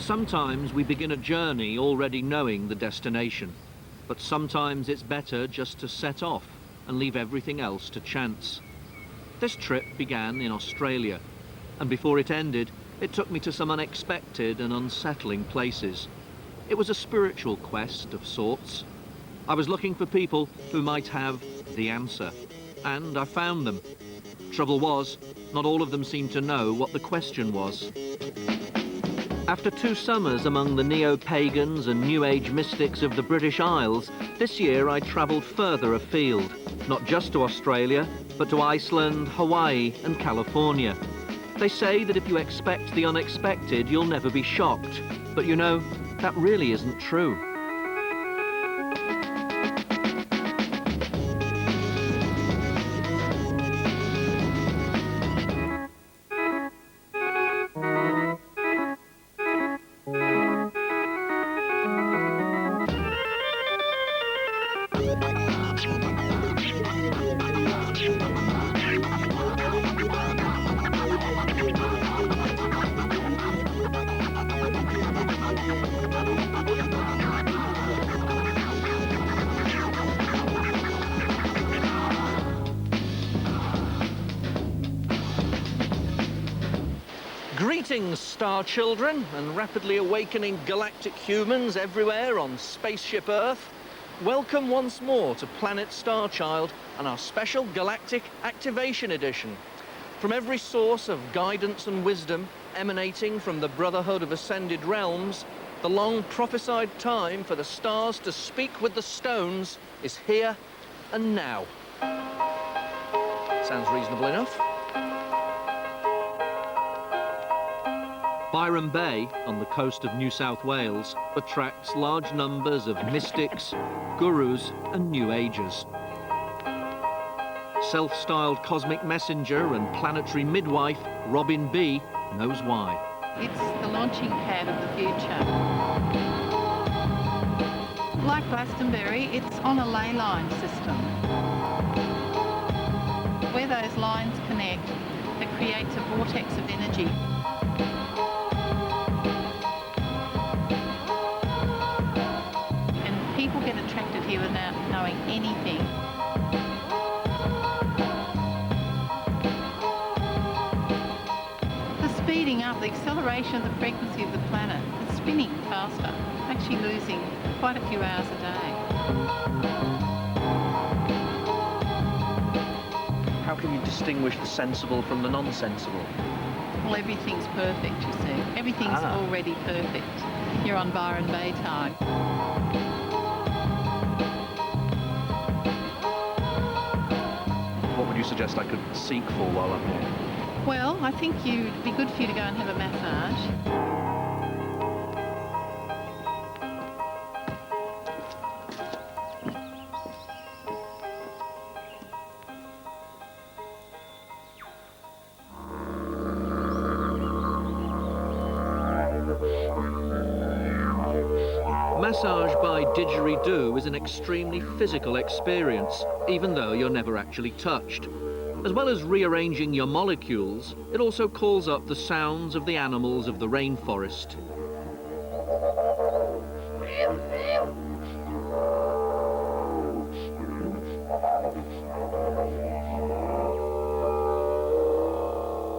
Sometimes we begin a journey already knowing the destination, but sometimes it's better just to set off and leave everything else to chance. This trip began in Australia, and before it ended, it took me to some unexpected and unsettling places. It was a spiritual quest of sorts. I was looking for people who might have the answer, and I found them. Trouble was, not all of them seemed to know what the question was. After 2 summers among the neo-pagans and New Age mystics of the British Isles, this year I travelled further afield, not just to Australia, but to Iceland, Hawaii and California. They say that if you expect the unexpected, you'll never be shocked. But you know, that really isn't true. Greetings, star children and rapidly awakening galactic humans everywhere on Spaceship Earth. Welcome once more to Planet Starchild and our special Galactic Activation Edition. From every source of guidance and wisdom emanating from the Brotherhood of Ascended Realms, the long prophesied time for the stars to speak with the stones is here and now. Sounds reasonable enough. Byron Bay, on the coast of New South Wales, attracts large numbers of mystics, gurus and New Agers. Self-styled cosmic messenger and planetary midwife, Robin B, knows why. It's the launching pad of the future. Like Glastonbury, it's on a ley line system. Where those lines connect, it creates a vortex of energy. People get attracted here without knowing anything. The speeding up, the acceleration of the frequency of the planet, it's spinning faster, actually losing quite a few hours a day. How can you distinguish the sensible from the non-sensible? Well, everything's perfect, you see. Everything's already perfect. You're on Byron Bay time. What would you suggest I could seek for while I'm here? Well, I think it'd be good for you to go and have a massage. Massage by didgeridoo is an extremely physical experience, even though you're never actually touched. As well as rearranging your molecules, it also calls up the sounds of the animals of the rainforest.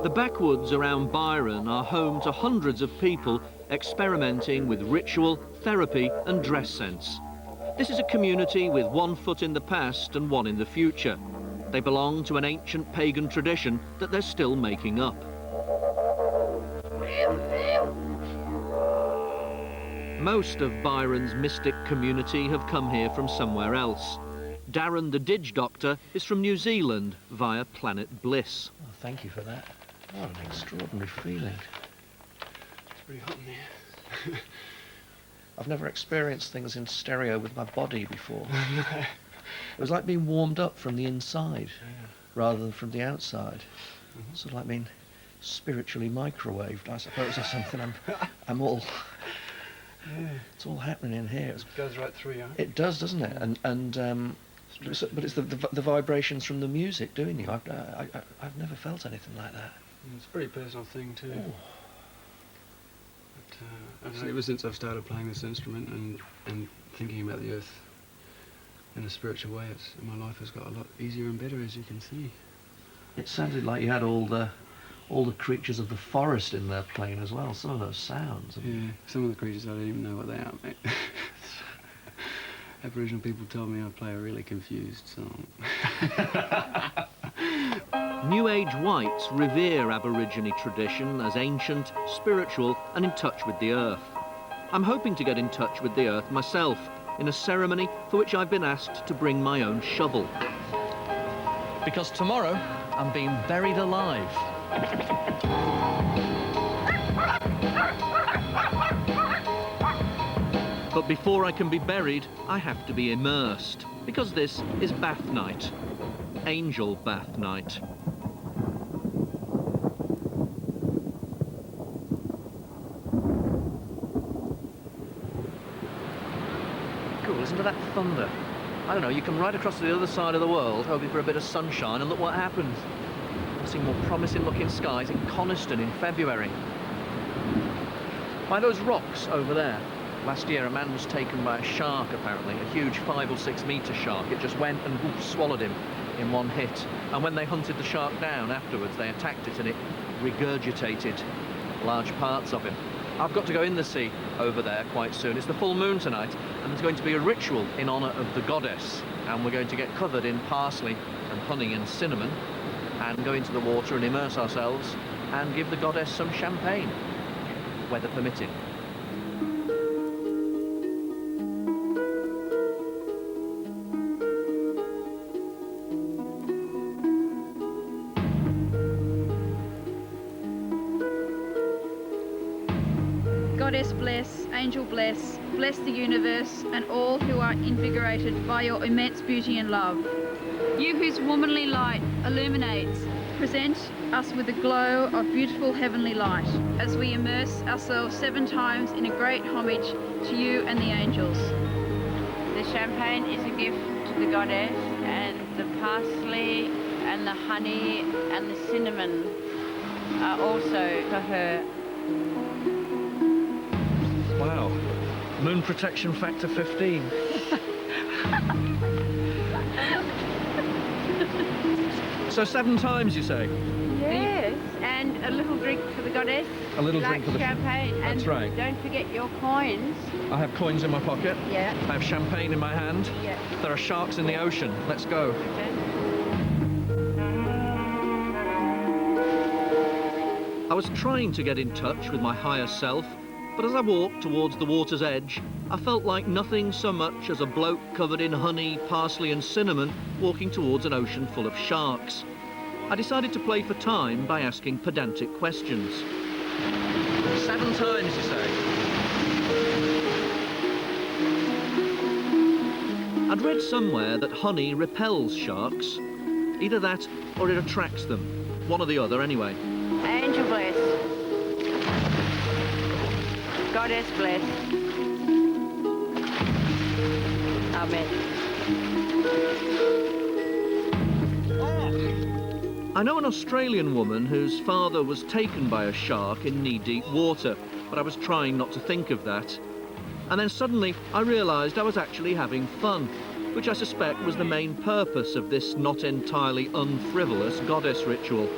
The backwoods around Byron are home to hundreds of people experimenting with ritual, therapy and dress sense. This is a community with one foot in the past and one in the future. They belong to an ancient pagan tradition that they're still making up. Most of Byron's mystic community have come here from somewhere else. Darren the Didge Doctor is from New Zealand via Planet Bliss. Oh, thank you for that. What an extraordinary feeling. It's pretty hot in here. I've never experienced things in stereo with my body before. It was like being warmed up from the inside rather than from the outside. Sort of like being spiritually microwaved, I suppose, or something. I'm all... It's all happening in here. It goes right through you. It does, doesn't it? But it's the vibrations from the music doing you. I've never felt anything like that. It's a very personal thing too. I don't know, ever since I've started playing this instrument and thinking about the earth in a spiritual way, my life has got a lot easier and better, as you can see. It sounded like you had all the creatures of the forest in there playing as well. Some of those sounds. Yeah, some of the creatures I don't even know what they are, mate. Aboriginal people told me I play a really confused song. New Age whites revere Aborigine tradition as ancient, spiritual and in touch with the earth. I'm hoping to get in touch with the earth myself in a ceremony for which I've been asked to bring my own shovel. Because tomorrow I'm being buried alive. But before I can be buried, I have to be immersed, because this is bath night. Angel bath night. Cool, listen to that thunder. I don't know, you can ride across to the other side of the world, hoping for a bit of sunshine, and look what happens. I've seen more promising looking skies in Coniston in February. By those rocks over there, last year a man was taken by a shark apparently, a huge 5 or 6 metre shark. It just went and whoop, swallowed him in one hit. And when they hunted the shark down afterwards, they attacked it and it regurgitated large parts of him. I've got to go in the sea over there quite soon. It's the full moon tonight, and there's going to be a ritual in honour of the goddess, and we're going to get covered in parsley and honey and cinnamon and go into the water and immerse ourselves and give the goddess some champagne, weather permitting. Goddess bless, angel bless, bless the universe and all who are invigorated by your immense beauty and love. You whose womanly light illuminates, present us with a glow of beautiful heavenly light as we immerse ourselves 7 times in a great homage to you and the angels. The champagne is a gift to the goddess, and the parsley and the honey and the cinnamon are also for her. Wow, moon protection factor 15. So 7 times, you say? Yes, and a little drink for the goddess. A little like drink for the champagne. That's and right. Don't forget your coins. I have coins in my pocket. Yeah. I have champagne in my hand. Yeah. There are sharks in the ocean. Let's go. Okay. I was trying to get in touch with my higher self, but as I walked towards the water's edge, I felt like nothing so much as a bloke covered in honey, parsley and cinnamon walking towards an ocean full of sharks. I decided to play for time by asking pedantic questions. 7 times, you say? I'd read somewhere that honey repels sharks. Either that or it attracts them. One or the other, anyway. Angel bless. Goddess bless. Amen. I know an Australian woman whose father was taken by a shark in knee-deep water, but I was trying not to think of that. And then suddenly I realised I was actually having fun, which I suspect was the main purpose of this not entirely unfrivolous goddess ritual.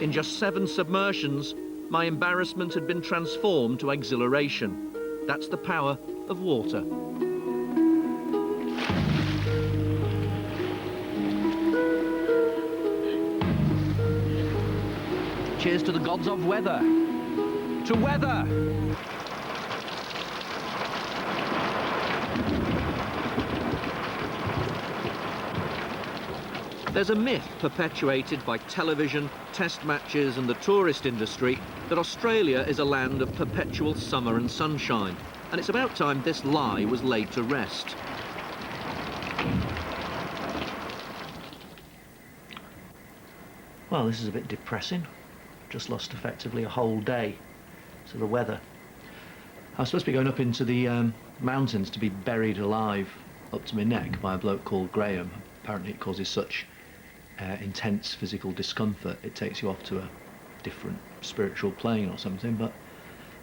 In just 7 submersions, my embarrassment had been transformed to exhilaration. That's the power of water. Cheers to the gods of weather. To weather! There's a myth perpetuated by television, test matches and the tourist industry that Australia is a land of perpetual summer and sunshine, and it's about time this lie was laid to rest. Well, this is a bit depressing. Just lost effectively a whole day to the weather. I was supposed to be going up into the mountains to be buried alive up to my neck by a bloke called Graham. Apparently it causes such intense physical discomfort, it takes you off to a different spiritual plane or something. But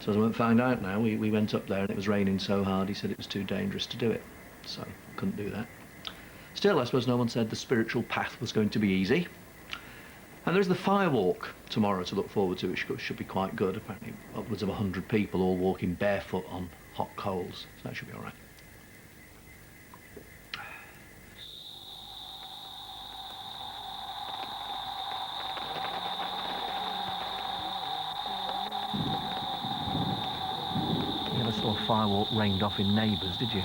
so as I won't find out now, we went up there and it was raining so hard he said it was too dangerous to do it, so couldn't do that. Still, I suppose no one said the spiritual path was going to be easy. And there's the fire walk tomorrow to look forward to, which should be quite good. Apparently upwards of 100 people all walking barefoot on hot coals, so that should be all right. You never saw a fire walk rained off in Neighbours, did you?